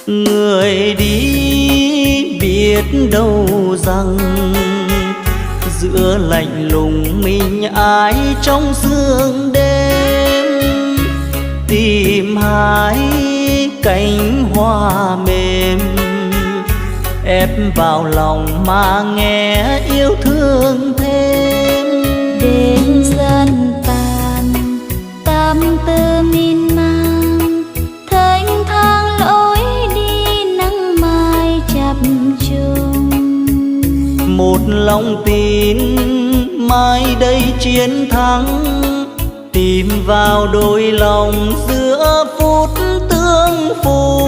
Người đi biết đâu rằng giữa lạnh lùng mình ai trong sương đêm, tìm hai cánh hoa mềm ép vào lòng mà nghe yêu thương thêm. Đêm dần tàn tâm tư miên man, thênh thang lối đi nắng mai chập trùng. Một lòng tin mai đây chiến thắng, tìm vào đôi lòng giữa phút tương phùng.